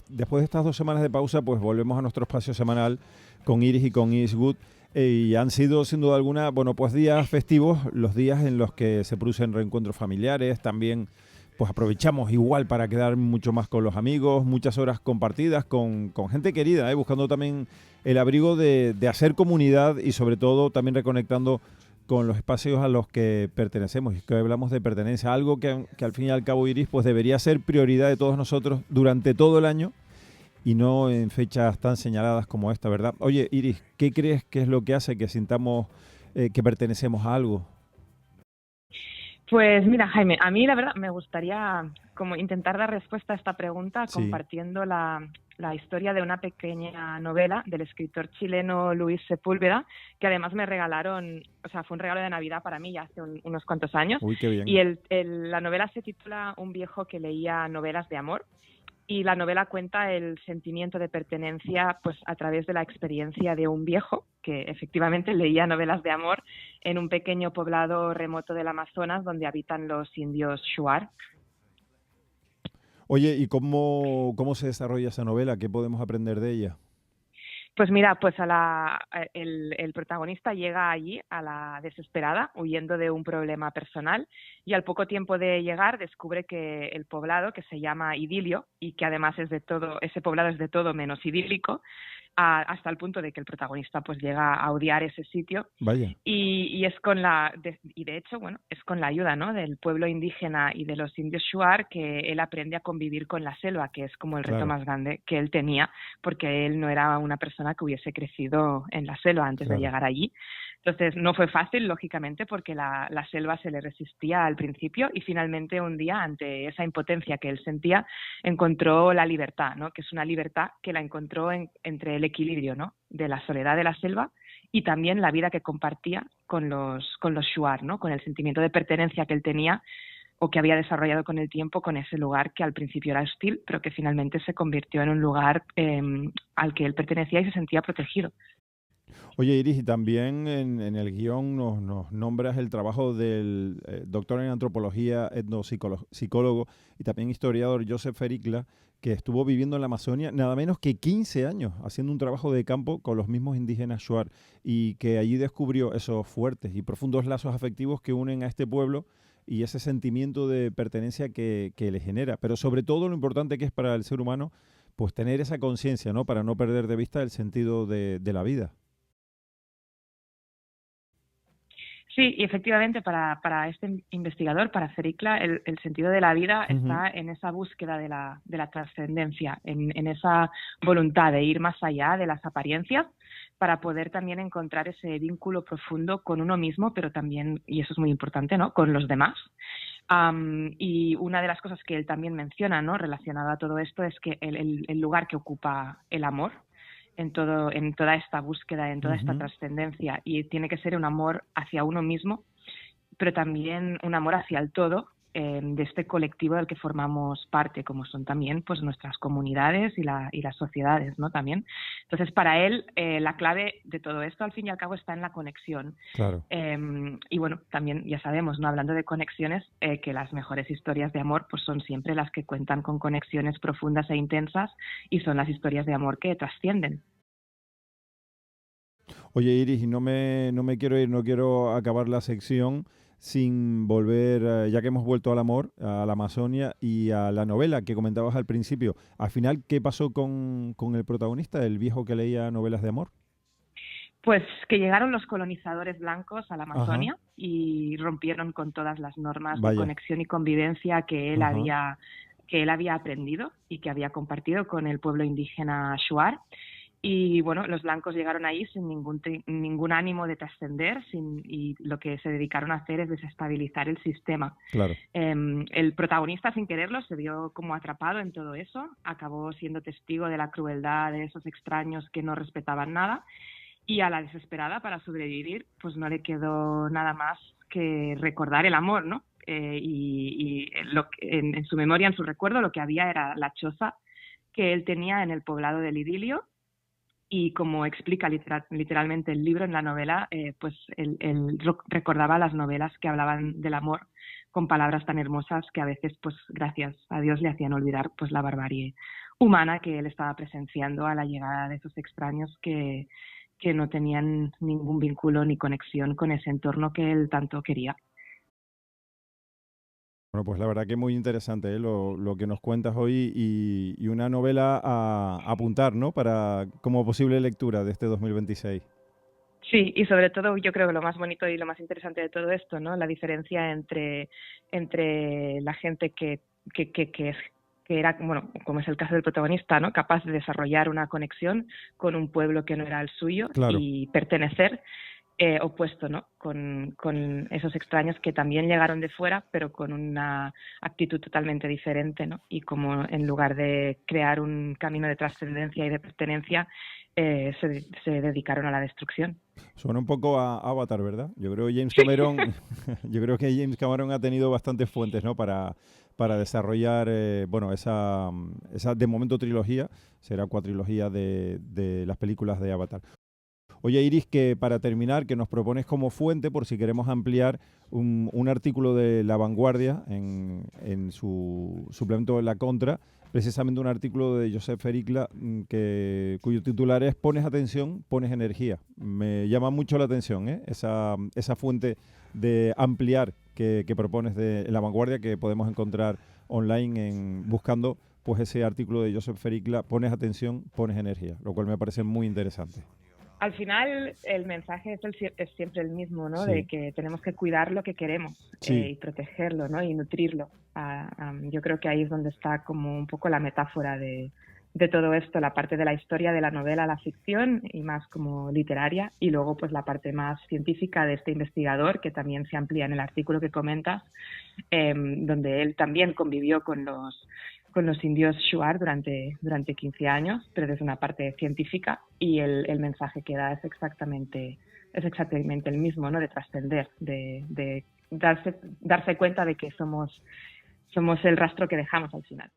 después de estas 2 semanas de pausa, pues volvemos a nuestro espacio semanal con Iris y con Iris Good. Y han sido, sin duda alguna, bueno, pues días festivos, los días en los que se producen reencuentros familiares, también pues aprovechamos igual para quedar mucho más con los amigos, muchas horas compartidas con gente querida, buscando también el abrigo de hacer comunidad y sobre todo también reconectando con los espacios a los que pertenecemos. Y que hablamos de pertenencia, algo que al fin y al cabo, Iris, pues debería ser prioridad de todos nosotros durante todo el año y no en fechas tan señaladas como esta, ¿verdad? Oye, Iris, ¿qué crees que es lo que hace que sintamos que pertenecemos a algo? Pues mira, Jaime, a mí la verdad me gustaría como intentar dar respuesta a esta pregunta Sí. compartiendo la historia de una pequeña novela del escritor chileno Luis Sepúlveda, que además me regalaron, o sea, fue un regalo de Navidad para mí ya hace unos cuantos años. Uy, qué Y bien. la novela se titula Un viejo que leía novelas de amor. Y la novela cuenta el sentimiento de pertenencia pues a través de la experiencia de un viejo que efectivamente leía novelas de amor en un pequeño poblado remoto del Amazonas donde habitan los indios Shuar. Oye, ¿y cómo se desarrolla esa novela? ¿Qué podemos aprender de ella? Pues mira, pues el protagonista llega allí a la desesperada, huyendo de un problema personal, y al poco tiempo de llegar descubre que el poblado, que se llama Idilio, y que además ese poblado es de todo menos idílico, hasta el punto de que el protagonista pues llega a odiar ese sitio. Vaya, Y de hecho, bueno, es con la ayuda, ¿no?, del pueblo indígena y de los indios Shuar que él aprende a convivir con la selva, que es como el reto claro, más grande que él tenía, porque él no era una persona que hubiese crecido en la selva antes de claro. llegar allí. Entonces no fue fácil, lógicamente, porque la selva se le resistía al principio y finalmente un día, ante esa impotencia que él sentía, encontró la libertad, ¿no?, que es una libertad que la encontró entre el equilibrio, ¿no?, de la soledad de la selva y también la vida que compartía con los Shuar, ¿no?, con el sentimiento de pertenencia que él tenía o que había desarrollado con el tiempo con ese lugar que al principio era hostil, pero que finalmente se convirtió en un lugar al que él pertenecía y se sentía protegido. Oye, Iris, y también en el guión nos nombras el trabajo del doctor en antropología, etnopsicólogo y también historiador Joseph Fericla, que estuvo viviendo en la Amazonia nada menos que 15 años haciendo un trabajo de campo con los mismos indígenas Shuar y que allí descubrió esos fuertes y profundos lazos afectivos que unen a este pueblo y ese sentimiento de pertenencia que le genera. Pero sobre todo lo importante que es para el ser humano, pues tener esa conciencia, ¿no? Para no perder de vista el sentido de la vida. Sí, y efectivamente para este investigador, para Fericla, el sentido de la vida Ujú. está en esa búsqueda de la trascendencia, en esa voluntad de ir más allá de las apariencias para poder también encontrar ese vínculo profundo con uno mismo, pero también, y eso es muy importante, ¿no?, con los demás. Y una de las cosas que él también menciona, ¿no?, relacionada a todo esto, es que el lugar que ocupa el amor en toda esta búsqueda, en toda esta Ujú. trascendencia, y tiene que ser un amor hacia uno mismo, pero también un amor hacia el todo, de este colectivo del que formamos parte, como son también pues nuestras comunidades y las sociedades, ¿no?, también. Entonces, para él, la clave de todo esto, al fin y al cabo, está en la conexión. Claro. Y bueno, también ya sabemos, ¿no?, hablando de conexiones, que las mejores historias de amor pues son siempre las que cuentan con conexiones profundas e intensas y son las historias de amor que trascienden. Oye, Iris, y no me quiero ir, no quiero acabar la sección sin volver, ya que hemos vuelto al amor, a la Amazonia y a la novela que comentabas al principio. Al final, ¿qué pasó con el protagonista, el viejo que leía novelas de amor? Pues que llegaron los colonizadores blancos a la Ajá, Amazonia y rompieron con todas las normas de vaya, conexión y convivencia ajá, que él había aprendido y que había compartido con el pueblo indígena Shuar. Y bueno, los blancos llegaron ahí sin ningún ánimo de trascender y lo que se dedicaron a hacer es desestabilizar el sistema. claro. El protagonista, sin quererlo, se vio como atrapado en todo eso, acabó siendo testigo de la crueldad de esos extraños que no respetaban nada y a la desesperada para sobrevivir, pues no le quedó nada más que recordar el amor, ¿no? En su memoria, en su recuerdo, lo que había era la choza que él tenía en el poblado del Idilio y como explica literalmente el libro en la novela, pues él recordaba las novelas que hablaban del amor con palabras tan hermosas que a veces, pues gracias a Dios, le hacían olvidar pues la barbarie humana que él estaba presenciando a la llegada de esos extraños que no tenían ningún vínculo ni conexión con ese entorno que él tanto quería. Bueno, pues la verdad que muy interesante, ¿eh? Lo que nos cuentas hoy y una novela a apuntar, ¿no? Para como posible lectura de este 2026. Sí, y sobre todo yo creo que lo más bonito y lo más interesante de todo esto, ¿no? La diferencia entre la gente que era, bueno, como es el caso del protagonista, ¿no? Capaz de desarrollar una conexión con un pueblo que no era el suyo Claro. y pertenecer, opuesto, ¿no? Con esos extraños que también llegaron de fuera, pero con una actitud totalmente diferente, ¿no? Y como en lugar de crear un camino de trascendencia y de pertenencia, se dedicaron a la destrucción. Suena un poco a Avatar, ¿verdad? Yo creo que James Sí. Cameron, yo creo que James Cameron ha tenido bastantes fuentes, ¿no? Para desarrollar, bueno, esa de momento trilogía, será cuatrilogía de las películas de Avatar. Oye, Iris, que para terminar, que nos propones como fuente, por si queremos ampliar, un artículo de La Vanguardia en su suplemento de La Contra, precisamente un artículo de Josep Fericla cuyo titular es Pones atención, pones energía. Me llama mucho la atención, ¿eh? Esa fuente de ampliar que propones en La Vanguardia, que podemos encontrar online buscando pues ese artículo de Josep Fericla, Pones atención, pones energía, lo cual me parece muy interesante. Al final el mensaje es siempre el mismo, ¿no? Sí. De que tenemos que cuidar lo que queremos, Sí. y protegerlo, ¿no? Y nutrirlo. Yo creo que ahí es donde está como un poco la metáfora de todo esto, la parte de la historia de la novela, la ficción y más como literaria, y luego pues la parte más científica de este investigador, que también se amplía en el artículo que comentas, donde él también convivió con los indios Shuar durante 15 años, pero desde una parte científica, y el mensaje que da es exactamente el mismo, ¿no? De trascender, de darse cuenta de que somos el rastro que dejamos al final.